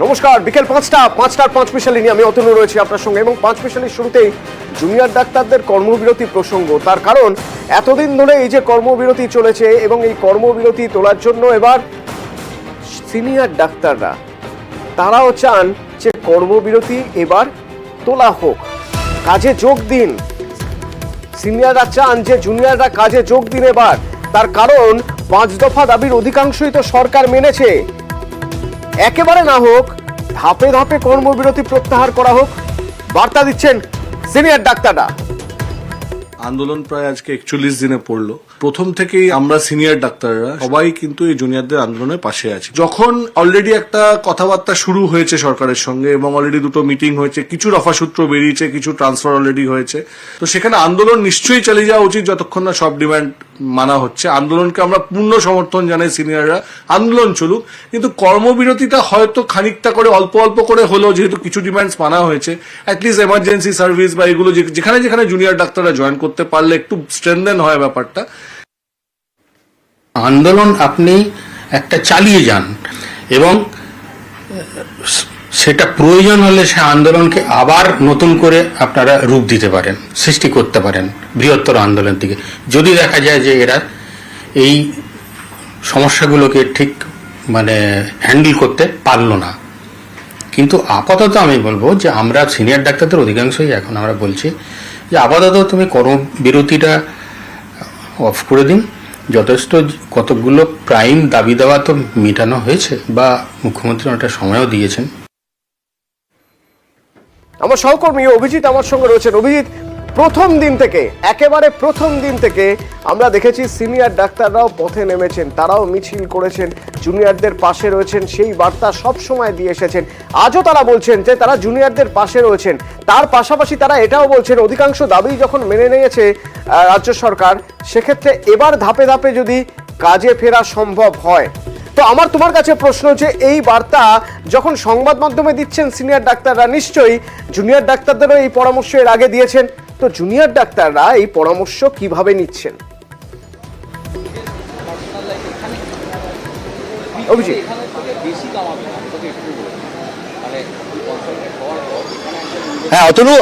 নমস্কার, বিকেল 5টার 5 মিশালি নিয়ে আমি অতনু রয়েছি আপনার সঙ্গে। এবং 5 মিশালির শুরুতেই জুনিয়র ডাক্তারদের কর্মবিরতি প্রসঙ্গ। তার কারণ এতদিন ধরে এই যে কর্মবিরতি চলেছে এবং এই কর্মবিরতি তোলার জন্য এবার সিনিয়র ডাক্তাররা তারাও চান যে কর্মবিরতি এবার তোলা হোক, কাজে যোগ দিন। সিনিয়ররা চান যে জুনিয়ররা কাজে যোগ দিন এবার। তার কারণ 5 দফা দাবির অধিকাংশই তো সরকার মেনেছে। একেবারে না হোক, ধাপে ধাপে কর্মবিরতি প্রত্যাহার করা হোক, বার্তা দিচ্ছেন সিনিয়র ডাক্তাররা। আন্দোলন প্রায় আজকে 41 দিনে পড়লো। প্রথম থেকেই আমরা সিনিয়র ডাক্তাররা সবাই কিন্তু এই জুনিয়রদের আন্দোলনের পাশে আছি। যখন অলরেডি একটা কথাবার্তা শুরু হয়েছে সরকারের সঙ্গে এবং অলরেডি 2টো মিটিং হয়েছে, কিছু রফাসূত্র বেরিয়েছে, কিছু ট্রান্সফার অলরেডি হয়েছে, তো সেখানে আন্দোলন নিশ্চয়ই চালিয়ে যাওয়া উচিত যতক্ষণ না সব ডিমান্ড মানা হচ্ছে। আন্দোলনকে আমরা পূর্ণ সমর্থন জানাই, সিনিয়ররা আন্দোলন চলুক, কিন্তু কর্মবিরতিটা হয়তো খানিকটা করে অল্প অল্প করে হলো, যেহেতু কিছু ডিমান্ডস মানা হয়েছে, অ্যাটলিস্ট এমার্জেন্সি সার্ভিস বা এগুলো যেখানে যেখানে জুনিয়র ডাক্তাররা জয়েন করতে পারলে একটু স্ট্রেনদেন হয় ব্যাপারটা। আন্দোলন আপনি একটা চালিয়ে যান এবং সেটা প্রয়োজন হলে সে আন্দোলনকে আবার নতুন করে আপনারা রূপ দিতে পারেন, সৃষ্টি করতে পারেন বৃহত্তর আন্দোলন থেকে, যদি দেখা যায় যে এরা এই সমস্যাগুলোকে ঠিক হ্যান্ডেল করতে পারলো না। কিন্তু আপাতত আমি বলবো যে আমরা সিনিয়র ডাক্তারদের অধিকাংশই এখন আমরা বলছি যে আপাতত তুমি কর্মবিরতিটা অফ করে দিন। যথেষ্ট কতগুলো প্রাইম দাবি দেওয়া তো মেটানো হয়েছে বা মুখ্যমন্ত্রী অনেকটা সময়ও দিয়েছেন। আমার সহকর্মী অভিজিৎ আমার সঙ্গে রয়েছেন। অভিজিৎ, একেবারে প্রথম দিন থেকে আমরা দেখেছি সিনিয়র ডাক্তাররাও পথে নেমেছেন, তারাও মিছিল করেছেন, জুনিয়রদের পাশে রয়েছেন, সেই বার্তা সব সময় দিয়ে এসেছেন। আজও তারা বলছেন যে তারা জুনিয়রদের পাশে রয়েছেন। তার পাশাপাশি তারা এটাও বলছেন অধিকাংশ দাবি যখন মেনে নিয়েছে রাজ্য সরকার, সেক্ষেত্রে এবার ধাপে ধাপে যদি কাজে ফেরা সম্ভব হয়। তো আমার তোমার কাছে প্রশ্ন, যে এই বার্তা যখন সংবাদ মাধ্যমে দিচ্ছেন সিনিয়র ডাক্তাররা, নিশ্চয়ই জুনিয়র ডাক্তারদেরও এই পরামর্শ এর আগে দিয়েছেন, তো জুনিয়র ডাক্তাররা এই পরামর্শ কিভাবে নিচ্ছেন? অভিজিৎ, হ্যাঁ অতনু,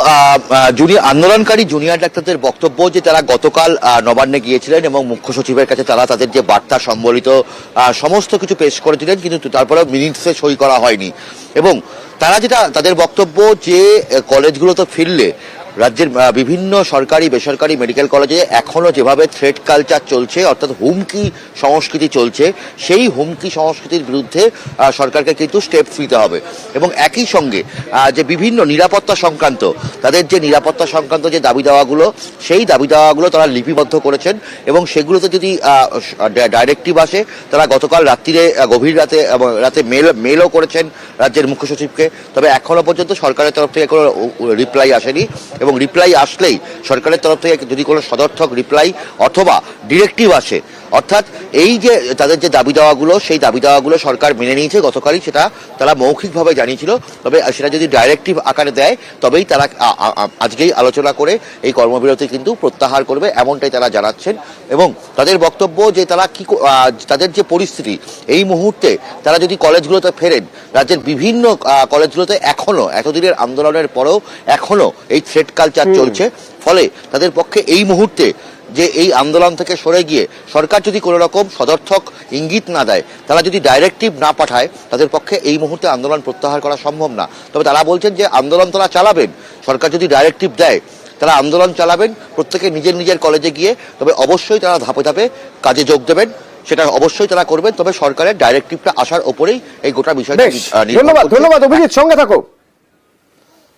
আন্দোলনকারী জুনিয়র ডাক্তারদের বক্তব্য যে তারা গতকাল নবান্নে গিয়েছিলেন এবং মুখ্য সচিবের কাছে তারা তাদের যে বার্তা সম্বলিত সমস্ত কিছু পেশ করেছিলেন, কিন্তু তারপরে মিনিটসে সই করা হয়নি। এবং তারা যেটা তাদের বক্তব্য যে কলেজগুলোতে ফিরলে রাজ্যের বিভিন্ন সরকারি বেসরকারি মেডিকেল কলেজে এখনো যেভাবে থ্রেট কালচার চলছে, অর্থাৎ হুমকি সংস্কৃতি চলছে, সেই হুমকি সংস্কৃতির বিরুদ্ধে সরকারকে কিন্তু স্টেপস নিতে হবে। এবং একই সঙ্গে যে বিভিন্ন নিরাপত্তা সংক্রান্ত তাদের যে নিরাপত্তা সংক্রান্ত যে দাবি দেওয়াগুলো, সেই দাবি দেওয়াগুলো তারা লিপিবদ্ধ করেছেন এবং সেগুলোতে যদি ডাইরেক্টিভ আসে, তারা গতকাল গভীর রাতে মেলও করেছেন রাজ্যের মুখ্য সচিবকে। তবে এখনো পর্যন্ত সরকারের তরফ থেকে কোনো রিপ্লাই আসেনি এবং রিপ্লাই আসলেই সরকারের তরফ থেকে যদি কোনো সদর্থক রিপ্লাই অথবা ডিরেক্টিভ আসে, অর্থাৎ এই যে তাদের যে দাবি দেওয়াগুলো, সেই দাবি দেওয়াগুলো সরকার মেনে নিয়েছে, গতকালই সেটা তারা মৌখিকভাবে জানিয়েছিল, তবে সেটা যদি ডাইরেক্টিভ আকারে দেয় তবেই তারা আজকেই আলোচনা করে এই কর্মবিরতি কিন্তু প্রত্যাহার করবে, এমনটাই তারা জানাচ্ছেন। এবং তাদের বক্তব্য যে তারা তাদের যে পরিস্থিতি এই মুহূর্তে, তারা যদি কলেজগুলোতে ফেরেন, রাজ্যের বিভিন্ন কলেজগুলোতে এখনো এতদিনের আন্দোলনের পরেও এখনো এই থ্রেট কালচার চলছে। ফলে তাদের পক্ষে এই মুহূর্তে যে এই আন্দোলন থেকে সরে গিয়ে সরকার যদি কোনো রকম সদর্থক ইঙ্গিত না দেয়, তারা যদি ডাইরেক্টিভ না পাঠায়, তাদের পক্ষে এই মুহূর্তে আন্দোলন প্রত্যাহার করা সম্ভব না। তবে তারা বলছেন যে আন্দোলন তারা চালাবেন, সরকার যদি ডাইরেক্টিভ দেয় তারা আন্দোলন চালাবেন, প্রত্যেকে নিজের নিজের কলেজে গিয়ে, তবে অবশ্যই তারা ধাপে ধাপে কাজে যোগ দেবেন, সেটা অবশ্যই তারা করবেন। তবে সরকারের ডাইরেক্টিভটা আসার ওপরেই এই গোটা বিষয়টা। ধন্যবাদ অভিজিৎ, সঙ্গে থাকো।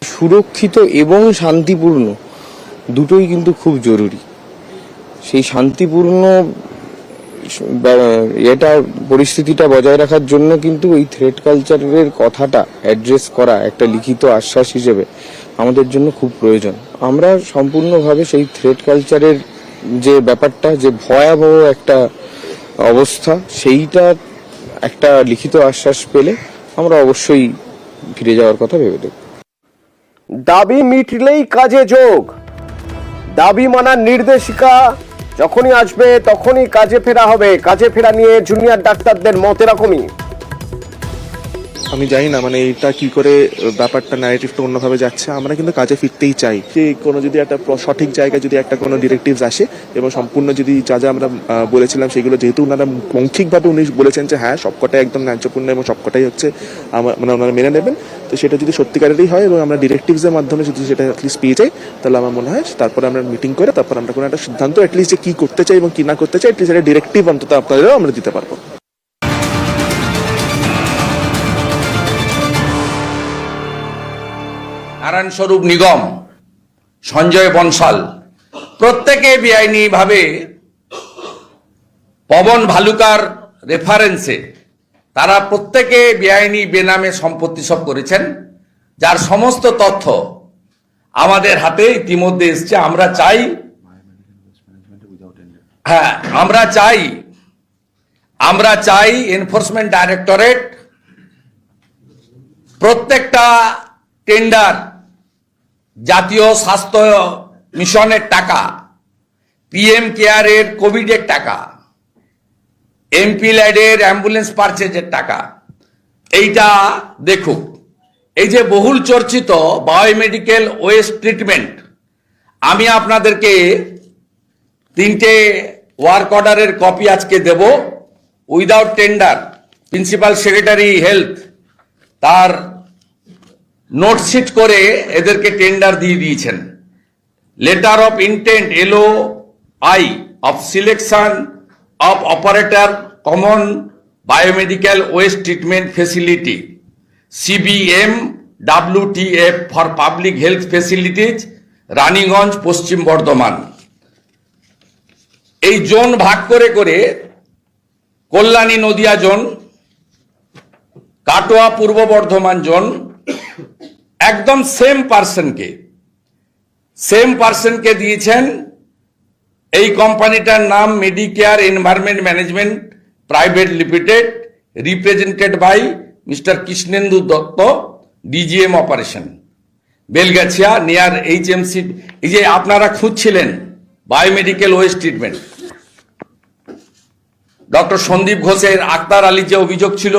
সুরক্ষিত এবং শান্তিপূর্ণ দুটোই কিন্তু খুব জরুরি। সেই শান্তিপূর্ণ পরিস্থিতিটা বজায় রাখার জন্য কিন্তু এই থ্রেট কালচারের কথাটা অ্যাড্রেস করা একটা লিখিত আশ্বাস হিসেবে আমাদের জন্য খুব প্রয়োজন। আমরা সম্পূর্ণভাবে সেই থ্রেট কালচারের যে ব্যাপারটা, যে ভয়াবহ একটা অবস্থা, সেইটা একটা লিখিত আশ্বাস পেলে আমরা অবশ্যই ফিরে যাওয়ার কথা ভেবে দেব। দাবি মিটলেই কাজে যোগ, দাবি মানার নির্দেশিকা যখনই আসবে তখনই কাজে ফেরা হবে। কাজে ফেরা নিয়ে জুনিয়র ডাক্তারদের মত এরকমই। আমি জানি না মানে এটা কি করে ব্যাপারটা ন্যারেটিভটা অন্যভাবে যাচ্ছে। আমরা কিন্তু কাজে ফিরতেই চাই, যে কোনো যদি একটা সঠিক জায়গায় যদি একটা কোনো ডিরেক্টিভস আসে এবং সম্পূর্ণ যদি যা যা আমরা বলেছিলাম সেগুলো, যেহেতু ওনারা মৌখিকভাবে উনি বলেছেন যে হ্যাঁ সবকটাই একদম ন্যায্যপূর্ণ এবং সবকটাই হচ্ছে মানে ওনারা মেনে নেবেন, তো সেটা যদি সত্যিকারেরই হয় এবং আমরা ডিরেক্টিভসের মাধ্যমে যদি সেটা অ্যাটলিস্ট পেয়ে যাই, তাহলে আমার মনে হয় তারপরে আমরা মিটিং করে তারপর আমরা কোনো একটা সিদ্ধান্ত অ্যাটলিস্ট যে কী করতে চাই এবং কী না করতে চাই অ্যাটলিস্ট একটা ডিরেক্টিভ অন্তত আপনাদেরও আমরা দিতে পারবো। নারায়ণ স্বরূপ নিগম, সঞ্জয় বনশাল প্রত্যেকে বেআইনিভাবে পবন ভালুকার রেফারেন্সে তারা প্রত্যেকে বেআইনি বেনামে সম্পত্তি সব করেছেন, যার সমস্ত তথ্য আমাদের হাতে ইতিমধ্যে এসছে। আমরা চাই এনফোর্সমেন্ট ডাইরেক্টরেট প্রত্যেকটা টেন্ডার, জাতীয় স্বাস্থ্য মিশনের টাকা, পিএম কেয়ারের কোভিডের টাকা, এমপি ল্যাডের অ্যাম্বুলেন্স পারচেজের টাকা, এইটা দেখুক। এই যে বহুল চর্চিত বায়োমেডিকেল ওয়েস্ট ট্রিটমেন্ট, আমি আপনাদেরকে 3টে ওয়ার্ক অর্ডারের কপি আজকে দেব। Without tender principal secretary health তার নোটশিট করে এদেরকে টেন্ডার দিয়ে দিয়েছেন। Letter of intent LOI of selection of operator common biomedical waste treatment facility CBM WTF for public health facilities Raniganj, Paschim Bardhaman. এই জোন ভাগ করে করে কল্যাণী নদিয়া জোন, কাটোয়া পূর্ব বর্ধমান জোন, একদম সেম পার্সনকে দিয়েছেন। এই কোম্পানিটার নাম Medicare environment management private limited, represented by mister Krishnendu Dutta, DGM operation, Belgachia near HMC। এই যে আপনারা খুঁজছিলেন biomedical waste treatment, doctor Sandip ঘোষের আক্তার আলীর যে অভিযোগ ছিল,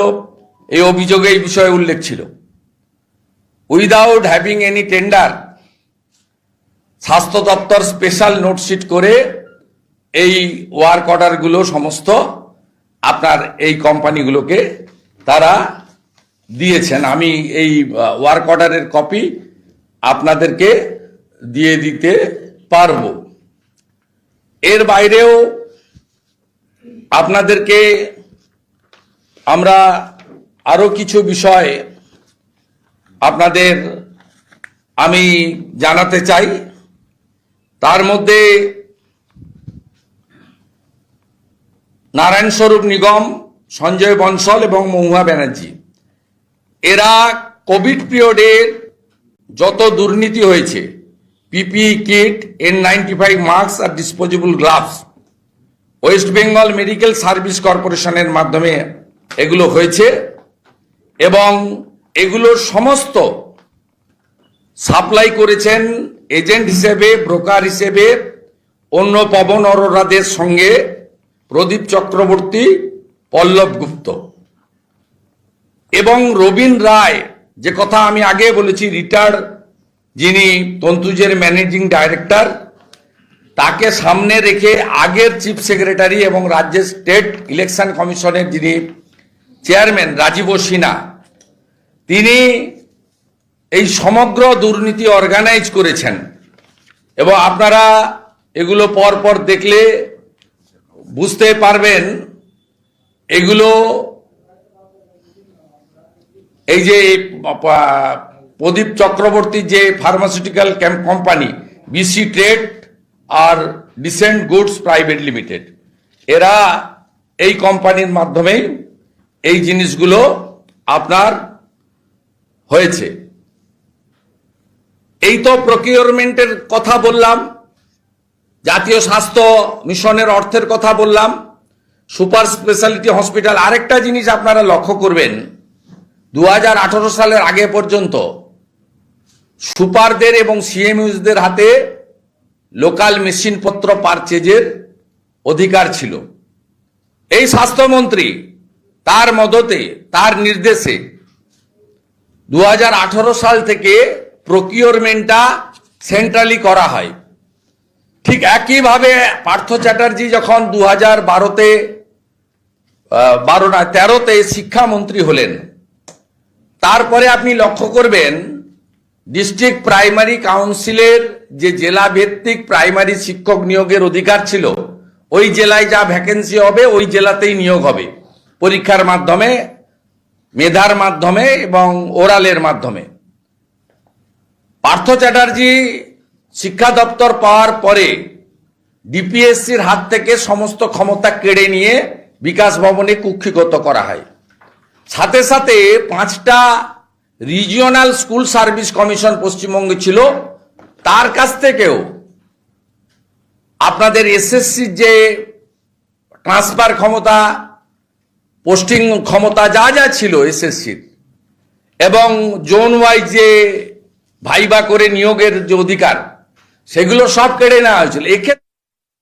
এই অভিযোগে এই বিষয়ে উল্লেখ ছিল। উইদাউট হ্যাভিং এনি টেন্ডার স্বাস্থ্য দপ্তর স্পেশাল নোটশিট করে এই ওয়ার্ক অর্ডারগুলো সমস্ত আপনার এই কোম্পানিগুলোকে তারা দিয়েছেন। আমি এই ওয়ার্ক অর্ডারের কপি আপনাদেরকে দিয়ে দিতে পারবো। এর বাইরেও আপনাদেরকে আমরা আরো কিছু বিষয় আপনাদের আমি জানাতে চাই। তার মধ্যে নারায়ণ স্বরূপ নিগম, সঞ্জয় বনশাল এবং মহুয়া ব্যানার্জি, এরা কোভিড পিরিয়ডের যত দুর্নীতি হয়েছে, PPE কিট, N95 মাস্ক আর disposable gloves, West Bengal medical service কর্পোরেশনের মাধ্যমে এগুলো হয়েছে এবং এগুলোর সমস্ত সাপ্লাই করেছেন এজেন্ট হিসেবে, ব্রোকার হিসেবে অন্য পবন অরোরাদের সঙ্গে প্রদীপ চক্রবর্তী, পল্লব গুপ্ত এবং রবীন রায়, যে কথা আমি আগে বলেছি, রিটায়ার্ড, যিনি তন্তুজের ম্যানেজিং ডাইরেক্টর, তাকে সামনে রেখে আগের চিফ সেক্রেটারি এবং রাজ্যের স্টেট ইলেকশন কমিশনের যিনি চেয়ারম্যান রাজীব সিনহা, তিনি এই সমগ্র দুর্নীতি অর্গানাইজ করেছেন এবং আপনারা এগুলো পরপর দেখলে বুঝতে পারবেন। এগুলো এই যে প্রদীপ চক্রবর্তীর যে ফার্মাসিউটিক্যাল কোম্পানি BC ট্রেড আর ডিসেন্ট গুডস প্রাইভেট লিমিটেড, এরা এই কোম্পানির মাধ্যমেই এই জিনিসগুলো আপনার হয়েছে। এই তো প্রকিউরমেন্টের কথা বললাম, জাতীয় স্বাস্থ্য মিশনের অর্থের কথা বললাম, সুপার স্পেশালিটি হসপিটাল। আরেকটা জিনিস আপনারা লক্ষ্য করবেন, 2018 সালের আগে পর্যন্ত সুপারদের এবং CMUসদের হাতে লোকাল মেশিনপত্র পারচেজের অধিকার ছিল। এই স্বাস্থ্যমন্ত্রী তার মদতে, তার নির্দেশে 2018 সাল থেকে প্রকিউরমেন্টটা সেন্ট্রালি করা হয়। ঠিক একইভাবে পার্থ চ্যাটার্জি যখন 2013তে শিক্ষামন্ত্রী হলেন, তারপরে আপনি লক্ষ্য করবেন ডিস্ট্রিক্ট প্রাইমারি কাউন্সিলের যে জেলা ভিত্তিক প্রাইমারি শিক্ষক নিয়োগের অধিকার ছিল, ওই জেলায় যা ভ্যাকেন্সি হবে ওই জেলাতেই নিয়োগ হবে, পরীক্ষার মাধ্যমে, মেধার মাধ্যমে এবং ওরালের মাধ্যমে। পার্থ চ্যাটার্জি শিক্ষা দপ্তর পাওয়ার পরে ডিপিএসসির হাত থেকে সমস্ত ক্ষমতা কেড়ে নিয়ে বিকাশ ভবনে কুক্ষিগত করা হয়। সাথে সাথে 5টা রিজিওনাল স্কুল সার্ভিস কমিশন পশ্চিমবঙ্গে ছিল, তার কাছ থেকেও আপনাদের এসএসসির যে ট্রান্সফার ক্ষমতা, পোস্টিং ক্ষমতা যা যা ছিল এসএসসির, এবং জোন ওয়াইজ যে ভাইবা করে নিয়োগের যে অধিকার, সেগুলো সব কেড়ে নেওয়া হয়েছিল। এক্ষেত্রে